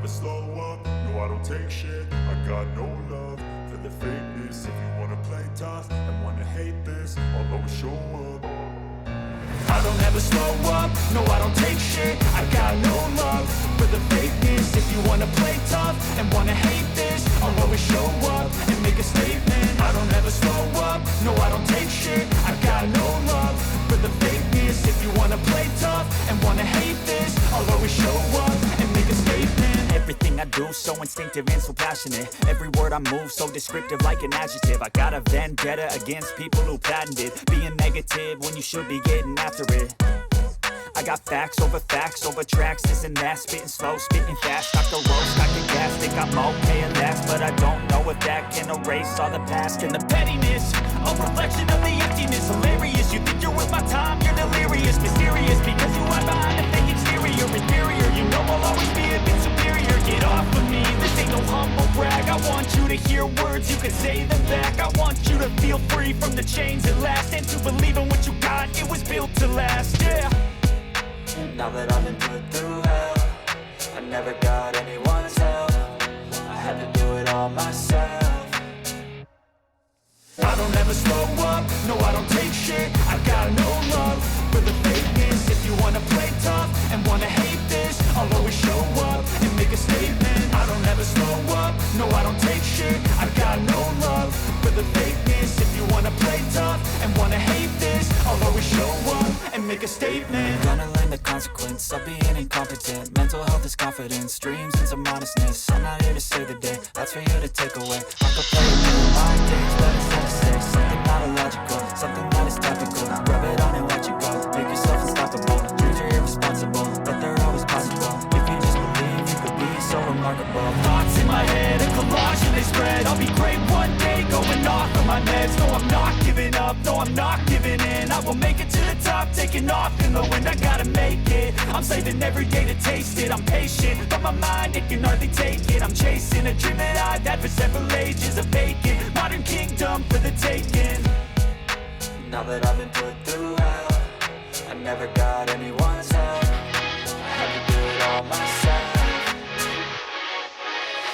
slow up, no I don't take shit. I got no love for the fakeness. If you wanna play tough and wanna hate this, I'll always show up. I don't ever slow up, no I don't take shit. I got no love for the fakeness. If you wanna play tough and wanna hate this, I'll always show up and make a statement. I don't ever slow up, no I don't take shit. I got no love for the fakeness. If you wanna play tough and wanna hate this, I'll always show up and make a statement. Everything I do so instinctive and so passionate. Every word I move so descriptive like an adjective. I got a vendetta against people who patented being negative when you should be getting after it. I got facts over tracks, this and that. Spitting slow, spitting fast, stock the roast, stock the gas. Think I'm okay at last, but I don't know if that can erase all the past. And the pettiness, a reflection of the emptiness. Hilarious, you think you're with my time, you're delirious. Mysterious, because you hide behind a fake exterior. Inferior, you know I'll always be a bit superior. Get off of me, this ain't no humble brag. I want you to hear words, you can say them back. I want you to feel free from the chains at last, and to believe in what you got, it was built to last, yeah. Now that I've been put through hell, I never got anyone's help. I had to do it all myself. I don't ever slow up, no I don't take shit. I got no love for the fakeness. If you wanna play tough and wanna hate this, I'll always show up and make a statement. I don't ever slow up, no I don't take shit. I got no love for the fakeness. If you wanna play tough and wanna hate this, I'll always show up and make a statement. Gonna learn the consequence of being incompetent. Mental health is confidence, dreams and some honestness. I'm not here to save the day, that's for you to take away. I could play it in mind games, but instead of say something not illogical, something that is topical. Rub it on and watch it go, make yourself unstoppable. Dreams are irresponsible, but they're always possible. If you just believe, you could be so remarkable. Thoughts in my head, a collage and they spread. I'll be great one day, going off of my meds. No, I'm not giving up, no, I'm not giving in. I will make it to the top, taking off in the wind. I gotta make it, I'm saving every day to taste it. I'm patient, but my mind, it can hardly take it. I'm chasing a dream that I've had for several ages. A vacant, modern kingdom for the taking. Now that I've been put through hell, I never got anyone's help. I had to do it all myself.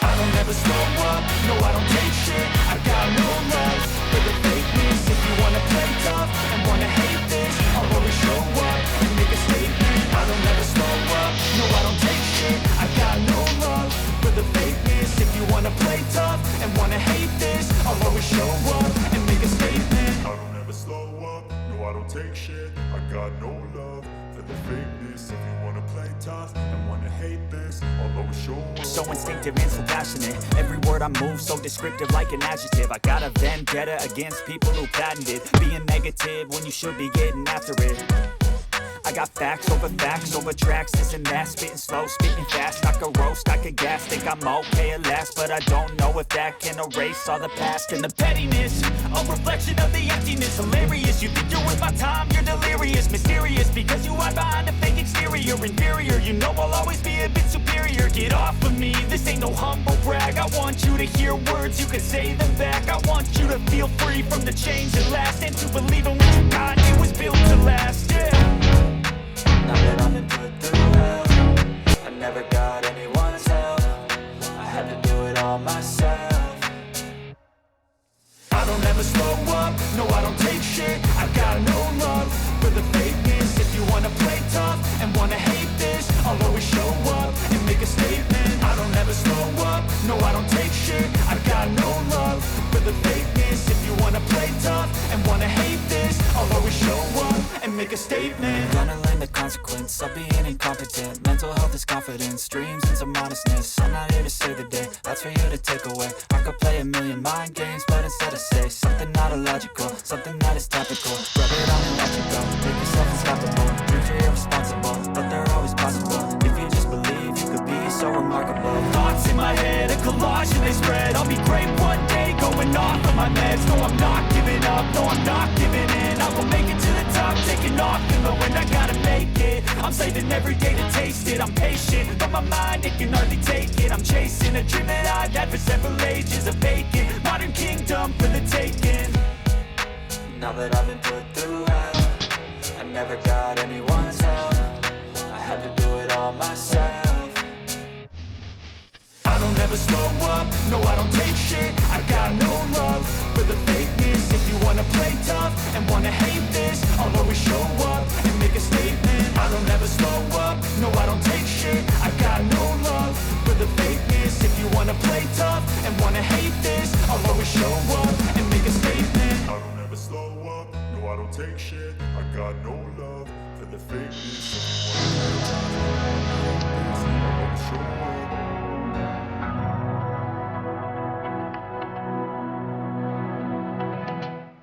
I don't ever slow up, no I don't take shit. I got no love for the fakeness. If you wanna play tough and wanna hate this, I'll always show up and make a statement. I don't ever slow up, no I don't take shit. I got no love for the fakeness. If you wanna play tough and wanna hate this, I'll always show up and make a statement. I don't ever slow up, no I don't take shit. I got no love for the fakeness. If you wanna play tough and wanna hate this, I'll always show up. So instinctive and so passionate. Every word I move so descriptive like an adjective. I got a vendetta against people who patented being negative when you should be getting after it. I got facts over tracks, this and that. Spitting slow, spitting fast, stock a roast, stock a gas. Think I'm okay at last, but I don't know if that can erase all the past. And the pettiness, a reflection of the emptiness. Hilarious, you think you're worth my time, you're delirious. Mysterious, because you hide behind a fake exterior. Inferior, you know I'll always be a bit superior. Get off of me, this ain't no humble brag. I want you to hear words, you can say them back. I want you to feel free from the chains that last, and to believe in what you got, it was built to last, yeah. Now that I've been put through hell, I never got anyone's help. I had to do it all myself. I don't ever slow up, no I don't take shit. I got no love for the fakeness. If you wanna play tough and wanna hate this, I'll always show up and make a statement. I don't ever slow up, no I don't take shit. I got no love for the fakeness. If you wanna play tough and wanna hate this, I'll always show up and make a statement. Gonna learn the consequence of being incompetent. Mental health is confidence, dreams and some honestness. I'm not here to save the day, that's for you to take away. I could play a million mind games, but instead of say something not illogical, something that is topical. Rub it on and watch it go, make yourself unstoppable. Dreams are irresponsible, but they're always possible. If you just believe, you could be so remarkable. Thoughts in my head, a collage and they spread. I'll be great one day, going off of my meds. No, I'm not giving up, no, I'm not giving in. I will make it to the top, taking off in the wind. I gotta make it, I'm saving every day to taste it. I'm patient, but my mind, it can hardly take it. I'm chasing a dream that I've had for several ages. A vacant, modern kingdom for the taking. Now that I've been put through hell, I never got anyone's help. I had to do it all myself. never slow up, no I don't take shit. I got no love for the fakeness. If you wanna play tough and wanna hate this, I'll always show up and make a statement. I don't ever slow up, no I don't take shit. I got no love for the fakeness. If you wanna play tough and wanna hate this, I'll always show up and make a statement. I don't ever slow up, no I don't take shit. I got no love for the fakeness.